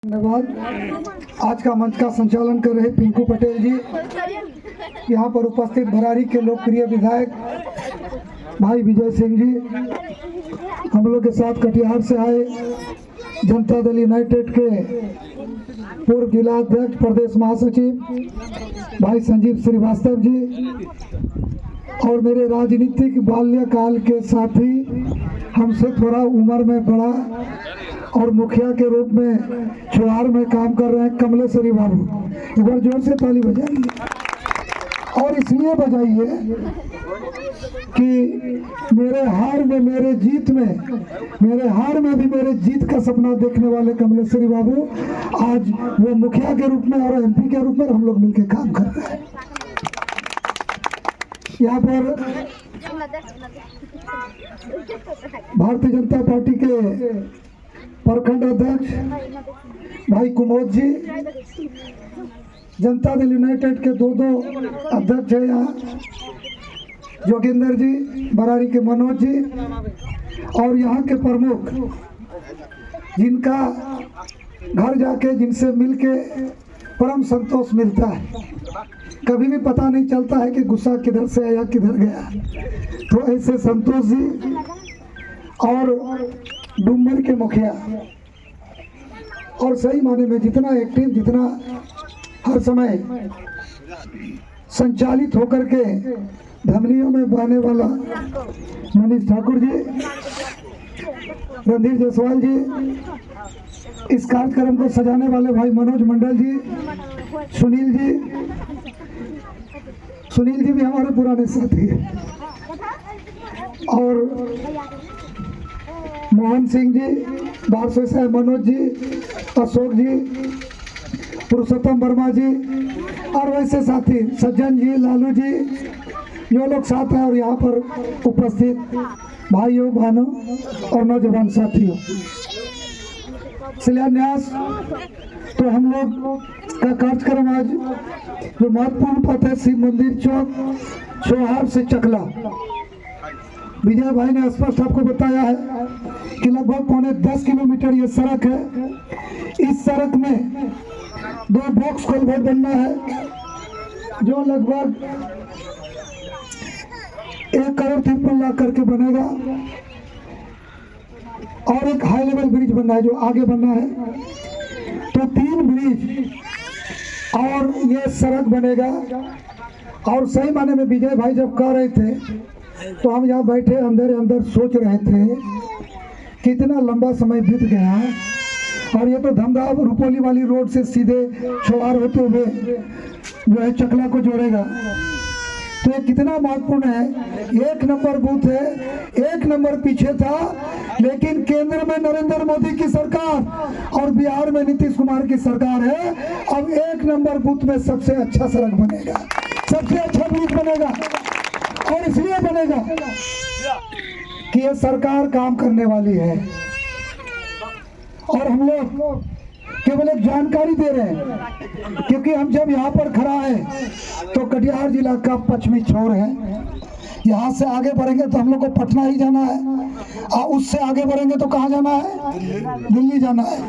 धन्यवाद। आज का मंच का संचालन कर रहे पिंकू पटेल जी, यहाँ पर उपस्थित भरारी के लोकप्रिय विधायक भाई विजय सिंह जी, हम लोग के साथ कटिहार से आए जनता दल यूनाइटेड के पूर्व जिला अध्यक्ष प्रदेश महासचिव भाई संजीव श्रीवास्तव जी और मेरे राजनीतिक बाल्यकाल के साथी, हमसे थोड़ा उम्र में बड़ा और मुखिया के रूप में चुहार में काम कर रहे हैं कमलेश्वरी बाबू। एक बार जोर से ताली बजाइए। और इसलिए बजाइए कि मेरे हार में मेरे जीत में, मेरे हार में भी मेरे जीत का सपना देखने वाले कमलेश्वरी बाबू आज वो मुखिया के रूप में और एमपी के रूप में हम लोग मिलकर काम कर रहे हैं। यहाँ पर भारतीय जनता पार्टी के प्रखंड अध्यक्ष भाई कुमोद जी, जनता दल यूनाइटेड के दो अध्यक्ष हैं यहाँ, जोगिंदर जी, बरारी के मनोज जी और यहाँ के प्रमुख जिनका घर जाके जिनसे मिलके परम संतोष मिलता है। कभी भी पता नहीं चलता है कि गुस्सा किधर से आया किधर गया। तो ऐसे संतोष जी और डूमर के मुखिया और सही माने में जितना एक्टिव, जितना हर समय संचालित होकर के धमनियों में बहने वाला मनीष ठाकुर जी, रणधीर जायसवाल जी, इस कार्यक्रम को सजाने वाले भाई मनोज मंडल जी, सुनील जी भी हमारे पुराने साथी हैं, और मोहन सिंह जी, बारसोई साहब मनोज जी, अशोक जी, पुरुषोत्तम वर्मा जी और वैसे साथी सज्जन जी, लालू जी, जो लोग साथ हैं और यहाँ पर उपस्थित भाइयों बहनों और नौजवान साथियों। शिलान्यास तो हम लोग का कार्यक्रम आज जो महत्वपूर्ण पथ है शिव मंदिर चौक चौहार से चकला। विजय भाई ने स्पष्ट आपको बताया है कि लगभग 10 किलोमीटर ये सड़क है। इस सड़क में 2 बॉक्स कल्वर्ट बनना है जो लगभग 1 करोड़ 53 लाख करके बनेगा, और एक हाई लेवल ब्रिज बनना है जो आगे बनना है। तो 3 ब्रिज और ये सड़क बनेगा। और सही माने में विजय भाई जब कह रहे थे तो हम यहाँ बैठे अंदर सोच रहे थे कितना लंबा समय बीत गया, और ये तो धमदाव रुपौली वाली रोड से सीधे चौहार होते हुए जो है चकला को जोड़ेगा। तो ये कितना महत्वपूर्ण है। 1 नंबर बूथ है, 1 नंबर पीछे था, लेकिन केंद्र में नरेंद्र मोदी की सरकार और बिहार में नीतीश कुमार की सरकार है। अब 1 नंबर बूथ में सबसे अच्छा सड़क बनेगा, सबसे अच्छा ब्रिज बनेगा, और इसलिए बनेगा कि ये सरकार काम करने वाली है। और हम लोग केवल एक जानकारी दे रहे हैं, क्योंकि हम जब यहाँ पर खड़ा है तो कटिहार जिला का पश्चिमी छोर है। यहाँ से आगे बढ़ेंगे तो हम लोग को पटना ही जाना है, और उससे आगे बढ़ेंगे तो कहाँ जाना है, दिल्ली जाना है।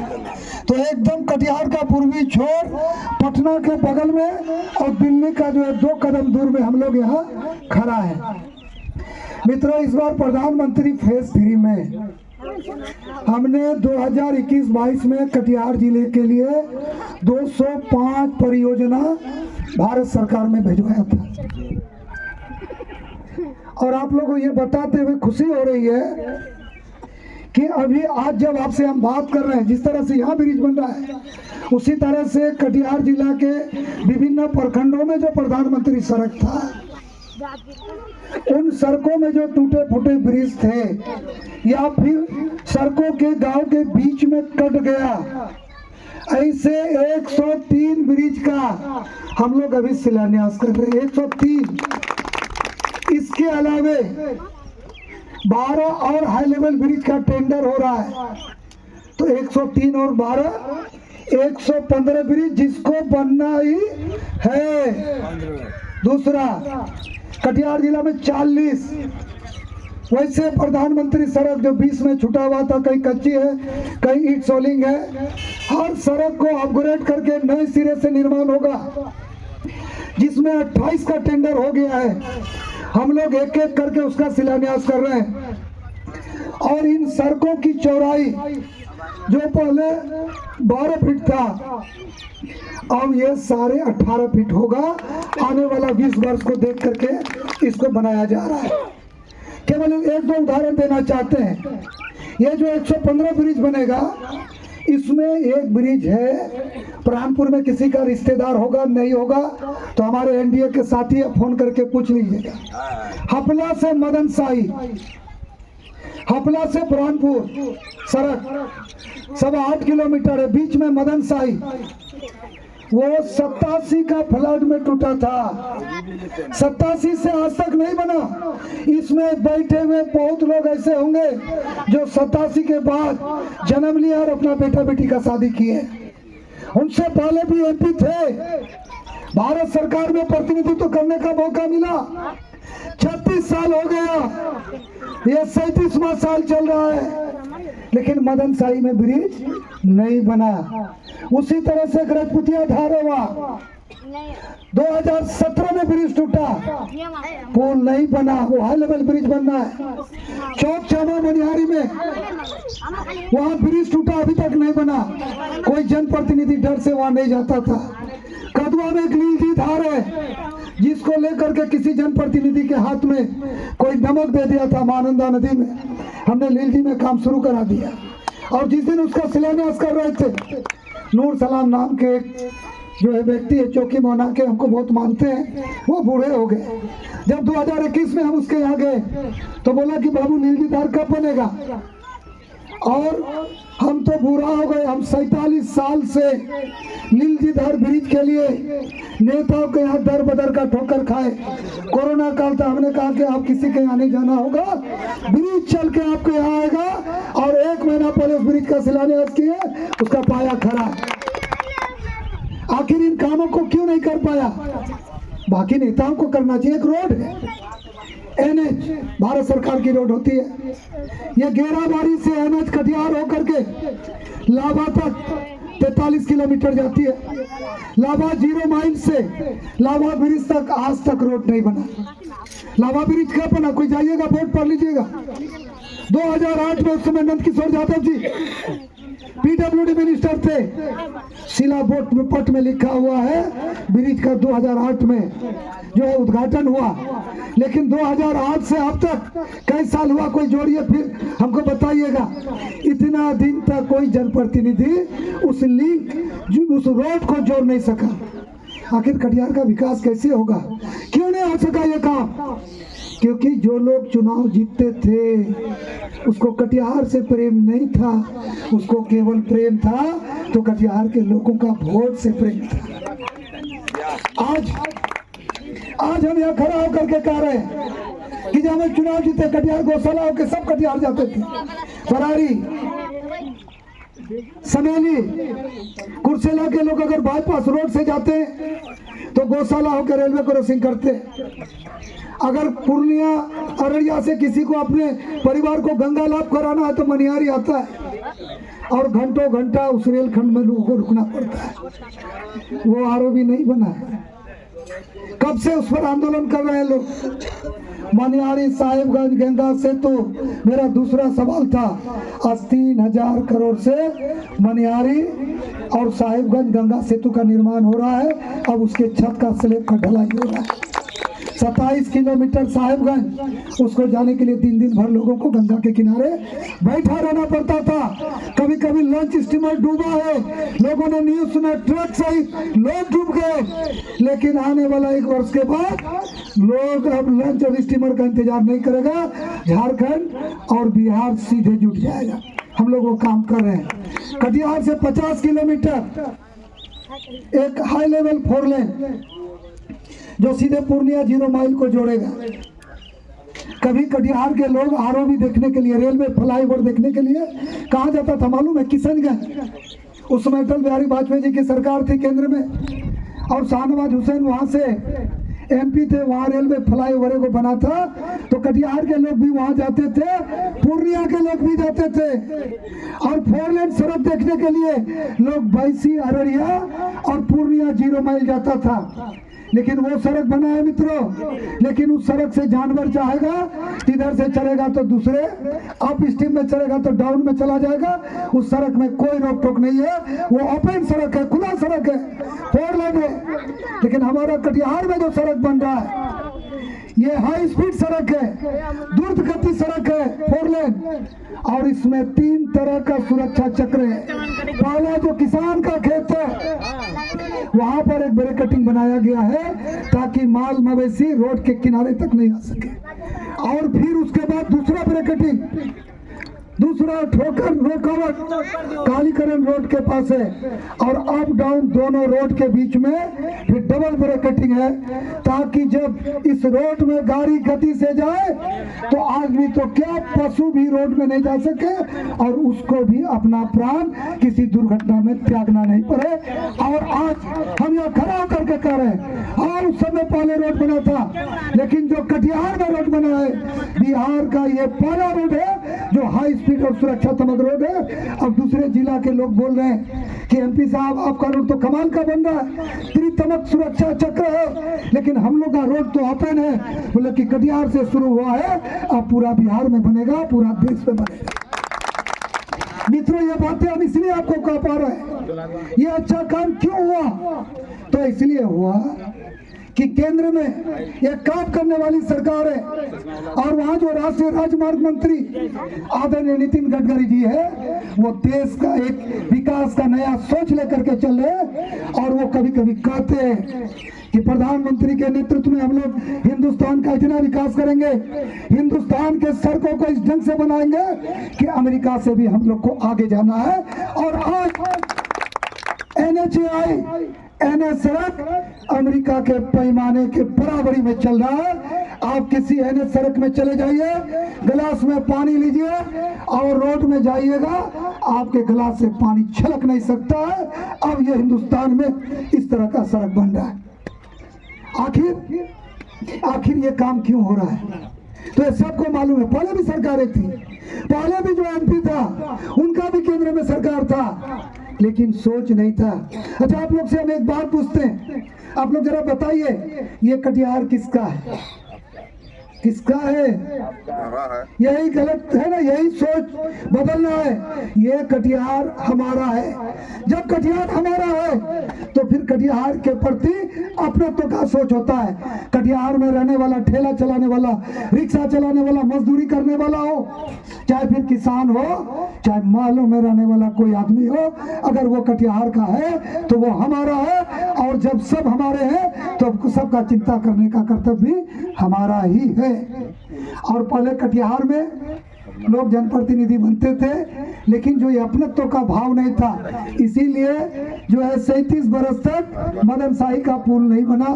तो एकदम कटिहार का पूर्वी छोर पटना के बगल में और दिल्ली का जो है 2 कदम दूर में हम लोग यहाँ खड़ा है। मित्रों, इस बार प्रधानमंत्री फेज 3 में हमने 2021-22 में कटिहार जिले के लिए 205 परियोजना भारत सरकार में भिजवाया था। और आप लोगों को ये बताते हुए खुशी हो रही है कि अभी आज जब आपसे हम बात कर रहे हैं, जिस तरह से यहाँ ब्रिज बन रहा है, उसी तरह से कटिहार जिला के विभिन्न प्रखंडों में जो प्रधानमंत्री सड़क था, उन सड़कों में जो टूटे फूटे ब्रिज थे या फिर सड़कों के गांव के बीच में कट गया, ऐसे 103 ब्रिज का हम लोग अभी शिलान्यास कर रहे हैं। 103। इसके अलावे 12 और हाई लेवल ब्रिज का टेंडर हो रहा है। तो 103 और 12 115 ब्रिज जिसको बनना ही है। दूसरा, कटिहार जिला में 40 वैसे प्रधानमंत्री सड़क जो बीच में छुटा हुआ था, कहीं कच्ची है कहीं ईंट सोलिंग है, हर सड़क को अपग्रेड करके नए सिरे से निर्माण होगा, जिसमें 28 का टेंडर हो गया है। हम लोग एक एक करके उसका शिलान्यास कर रहे हैं। और इन सड़कों की चौड़ाई जो पहले 12 फीट था, अब ये सारे 18 फीट होगा। आने वाला 20 वर्ष को देख करके इसको बनाया जा रहा है। केवल एक दो उदाहरण देना चाहते हैं। ये जो 115 ब्रिज बनेगा, इसमें एक ब्रिज है प्राणपुर में, किसी का रिश्तेदार होगा नहीं होगा तो हमारे एनडीए के साथी फोन करके पूछ लीजिएगा। हपला से मदन साई, हपला से प्राणपुर सड़क 8.25 किलोमीटर है, बीच में मदन साई, वो 87 का फ्लड में टूटा था। 87 से आज तक नहीं बना। इसमें बैठे हुए बहुत लोग ऐसे होंगे जो 87 के बाद जन्म लिया और अपना बेटा बेटी का शादी किए। उनसे पहले भी एमपी थे, भारत सरकार में प्रतिनिधित्व करने का मौका मिला। 36 साल हो गया, ये 37वां साल चल रहा है, लेकिन मदन साई में ब्रिज नहीं बना। उसी तरह से गरजपुतिया धारवा 2017 में ब्रिज टूटा, पुल नहीं बना, वो हाई लेवल ब्रिज बनना है। चौक चामा मनिहारी में वहाँ ब्रिज टूटा, अभी तक नहीं बना। कोई जनप्रतिनिधि डर से वहाँ नहीं जाता था। कदवा में एक लीलजी धार है, जिसको लेकर के किसी जनप्रतिनिधि के हाथ में कोई नमक दे दिया था महानंदा नदी में, हमने लीलजी में काम शुरू करा दिया। और जिस दिन उसका शिलान्यास कर रहे थे, नूर सलाम नाम के जो है व्यक्ति है, चौकी मोना के, हमको बहुत मानते हैं, वो बूढ़े हो गए। जब 2021 में हम उसके यहाँ गए तो बोला कि बाबू लीलजी धार कब बनेगा, और हम तो बुरा हो गए। हम 47 साल से लीलजी धार ब्रिज के लिए नेताओं के यहाँ दर बदर का ठोकर खाए। कोरोना काल था, हमने कहा कि आप किसी के यहाँ नहीं जाना होगा, ब्रिज चल के आपके यहाँ आएगा। और 1 महीना पहले उस ब्रिज का शिलान्यास किए, उसका पाया खड़ा। आखिर इन कामों को क्यों नहीं कर पाया? बाकी नेताओं को करना चाहिए। एक रोड है एनएच, भारत सरकार की रोड होती है, ये गेराबारी से एनएच कटिहार होकर के लाभा तक 43 किलोमीटर जाती है। लाभा 0 माइल से लाभा ब्रिज तक आज तक रोड नहीं बना। लाभा ब्रिज कब बना? कोई जाइएगा, बोर्ड पढ़ लीजिएगा। 2008 में उस समय नंद किशोर यादव जी पीडब्ल्यूडी मिनिस्टर थे, शिला बोर्ड में पट में लिखा हुआ है ब्रिज का 2008 में जो है उद्घाटन हुआ। लेकिन 2008 से अब तक कई साल हुआ, कोई जोड़िए फिर हमको बताइएगा। इतना दिन तक कोई जनप्रतिनिधि उस लिंक, उस रोड को जोड़ नहीं सका। आखिर कटिहार का विकास कैसे होगा? क्यों नहीं हो सका ये काम? क्योंकि जो लोग चुनाव जीतते थे उसको कटिहार से प्रेम नहीं था, उसको केवल प्रेम था तो कटिहार के लोगों का वोट से प्रेम था। आज हम यहाँ खड़ा होकर के कह रहे हैं कि जब हम चुनाव जीते कटिहार गौशाला होकर सब कटिहार जाते थे। फरारी, समेली, कुर्सेला के लोग अगर बाईपास रोड से जाते तो गौशाला होकर रेलवे क्रॉसिंग करते। अगर पूर्णिया अररिया से किसी को अपने परिवार को गंगा लाभ कराना है तो मनिहारी आता है, और घंटों घंटा उस रेलखंड में लोगों को रुकना पड़ता है। वो आरओबी नहीं बना है। कब से उस पर आंदोलन कर रहे हैं लोग। मनिहारी साहिबगंज गंगा सेतु, मेरा दूसरा सवाल था, 3,000 करोड़ से मनिहारी और साहिबगंज गंगा सेतु का निर्माण हो रहा है। अब उसके छत का स्लैब का ढलाई हो रहा है। 27 किलोमीटर साहिबगंज, उसको जाने के लिए 3 दिन भर लोगों को गंगा के किनारे बैठा रहना पड़ता था। कभी कभी लंच स्टीमर डूबा है, लोगों ने न्यूज सुना, ट्रक सहित लोग डूब गए। लेकिन आने वाला 1 वर्ष के बाद लोग अब लंच और स्टीमर का इंतजार नहीं करेगा, झारखंड और बिहार सीधे जुट जाएगा। हम लोग वो काम कर रहे हैं। कटिहार से 50 किलोमीटर एक हाई लेवल 4 लेन जो सीधे पूर्णिया 0 माइल को जोड़ेगा। कभी कटिहार के लोग आरओबी देखने के लिए, रेलवे फ्लाईओवर देखने के लिए कहाँ जाता था मालूम है? किशनगंज। उस समय अटल बिहारी वाजपेयी जी की सरकार थी केंद्र में, और शाहनवाज हुसैन वहाँ से एमपी थे, वहाँ रेलवे फ्लाईओवर को बना था तो कटिहार के लोग भी वहां जाते थे, पूर्णिया के लोग भी जाते थे, और 4 लेन सड़क देखने के लिए लोग बैसी, अररिया और पूर्णिया 0 माइल जाता था। लेकिन वो सड़क बना है मित्रों, लेकिन उस सड़क से जानवर चाहेगा इधर से चलेगा तो दूसरे अप स्ट्रीम में चलेगा तो डाउन में चला जाएगा। उस सड़क में कोई रोक टोक नहीं है, वो ओपन सड़क है, खुला सड़क है, 4 लेन है। लेकिन हमारा कटिहार में जो सड़क बन रहा है ये हाई स्पीड सड़क है, द्रुत गति सड़क है, 4 लेन, और इसमें 3 तरह का सुरक्षा चक्र है। पहला जो किसान का खेत है वहां पर एक बैरिकेडिंग बनाया गया है ताकि माल मवेशी रोड के किनारे तक नहीं आ सके, और फिर उसके बाद दूसरा बैरिकेडिंग, दूसरा ठोकर रुकावट कालीकरण रोड के पास है, और अप डाउन दोनों रोड के बीच में फिर डबल ब्रेकेटिंग है ताकि जब इस रोड में गाड़ी गति से जाए तो आदमी तो क्या पशु भी रोड में नहीं जा सके और उसको भी अपना प्राण किसी दुर्घटना में त्यागना नहीं पड़े। और आज हम यहाँ खड़ा होकर के कह रहे हैं, और उस समय पहले रोड बना था, लेकिन जो कटिहार में रोड बना है बिहार का ये पहला रोड है जो हाई स्पीड और सुरक्षात्मक रोड है। अब दूसरे जिला के लोग बोल रहे हैं कि एमपी साहब आपका रोड तो कमाल का बन रहा है, त्रितमक सुरक्षा चक्र है, लेकिन हम लोग का रोड तो ओपन है। बोले कि कटिहार से शुरू हुआ है, अब पूरा बिहार में बनेगा, पूरा देश में बनेगा। मित्रों ये बातें हम इसलिए आपको कह पा रहे हैं, ये अच्छा काम क्यों हुआ? तो इसलिए हुआ कि केंद्र में एक काम करने वाली सरकार है, और वहाँ जो राष्ट्रीय राजमार्ग मंत्री आदरणीय नितिन गडकरी जी है वो देश का एक विकास का नया सोच लेकर के चल रहे। और वो कभी कभी कहते हैं कि प्रधानमंत्री के नेतृत्व में हम लोग हिंदुस्तान का इतना विकास करेंगे, हिंदुस्तान के सड़कों को इस ढंग से बनाएंगे कि अमेरिका से भी हम लोग को आगे जाना है। और आज NH सड़क अमेरिका के पैमाने के बराबरी में चल रहा है। आप किसी NH सड़क में चले जाइए, गिलास में पानी लीजिए और रोड में जाइएगा, आपके गिलास से पानी छलक नहीं सकता है। अब ये हिंदुस्तान में इस तरह का सड़क बन रहा है। आखिर ये काम क्यों हो रहा है? तो ये सबको मालूम है, पहले भी सरकारें थी, पहले भी जो MP था उनका भी केंद्र में सरकार था, लेकिन सोच नहीं था। अच्छा आप लोग से हम एक बात पूछते हैं, आप लोग जरा बताइए ये कटिहार किसका है? किसका है? यही गलत है ना, यही सोच बदलना है। ये कटिहार हमारा है। जब कटिहार हमारा है तो फिर कटिहार के प्रति अपनत्व का सोच होता है। कटिहार में रहने वाला, ठेला चलाने वाला, रिक्शा चलाने वाला, मजदूरी करने वाला हो, चाहे फिर किसान हो, चाहे महलों में रहने वाला कोई आदमी हो, अगर वो कटिहार का है तो वो हमारा है। और जब सब हमारे हैं तो सबका चिंता करने का कर्तव्य भी हमारा ही है। और पहले कटिहार में लोग जनप्रतिनिधि बनते थे, लेकिन जो ये अपनत्व का भाव नहीं था, इसीलिए जो है 37 बरस तक मदन शाही का पुल नहीं बना।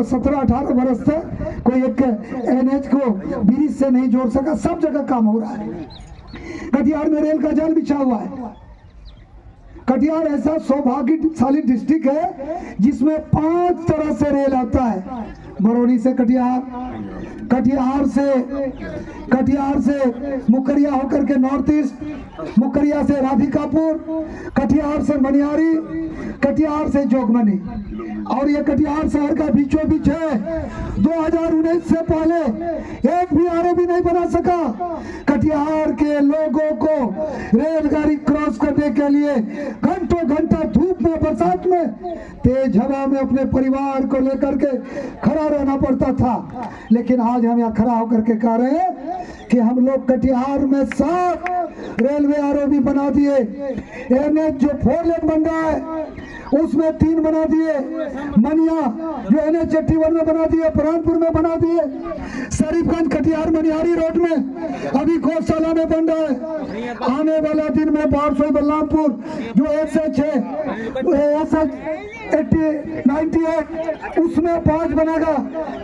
17-18 बरस तक कोई एक NH को ब्रिज से नहीं जोड़ सका। सब जगह काम हो रहा है। कटिहार में रेल का जाल बिछा हुआ है। कटिहार ऐसा सौभाग्यशाली डिस्ट्रिक्ट है जिसमें 5 तरह से रेल आता है। बरौनी से कटिहार, कटिहार से मुकरिया होकर के नॉर्थ ईस्ट, मुकरिया से राधिकापुर, कटिहार से मनियारी, कटिहार से जोगमनी, और ये कटिहार शहर का बीचों बीच है। 2019 से पहले एक भी ROB नहीं बना सका। कटिहार के लोगों को रेलगाड़ी क्रॉस करने के लिए घंटों घंटा धूप में, बरसात में, तेज हवा में अपने परिवार को लेकर के खड़ा रहना पड़ता था। लेकिन आज हम यहाँ खड़ा होकर के कह रहे हैं कि हम लोग कटिहार में 7 रेलवे ROB बना दिए। NH जो 4 लेन बन रहा है उसमें 3 बना दिए। मनिया जो NH 81 में बना दिए, बुरहानपुर में बना दिए। शरीफगंज कटिहार मनिहारी रोड में अभी गौशाला में बन रहा है। आने वाला दिन में बारसोई बलरामपुर जो SH है, SH 98 उसमें 5 बनेगा।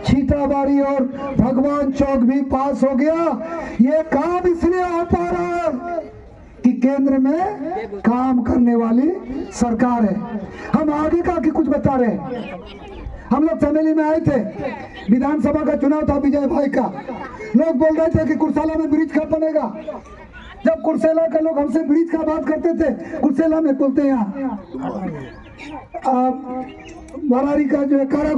छीताबाड़ी और भगवान चौक भी पास हो गया। ये काम इसलिए हो पा रहा है कि केंद्र में काम करने वाली सरकार है। हम आगे का कि कुछ बता रहे हैं, हम लोग चमेली में आए थे, विधानसभा का चुनाव था विजय भाई का। लोग बोल रहे थे कि कुर्सेला में ब्रिज कब बनेगा। जब कुर्सेला के लोग हमसे ब्रिज का बात करते थे, कुर्सेला में बोलते हैं यहाँ बरारी का जो है कारागार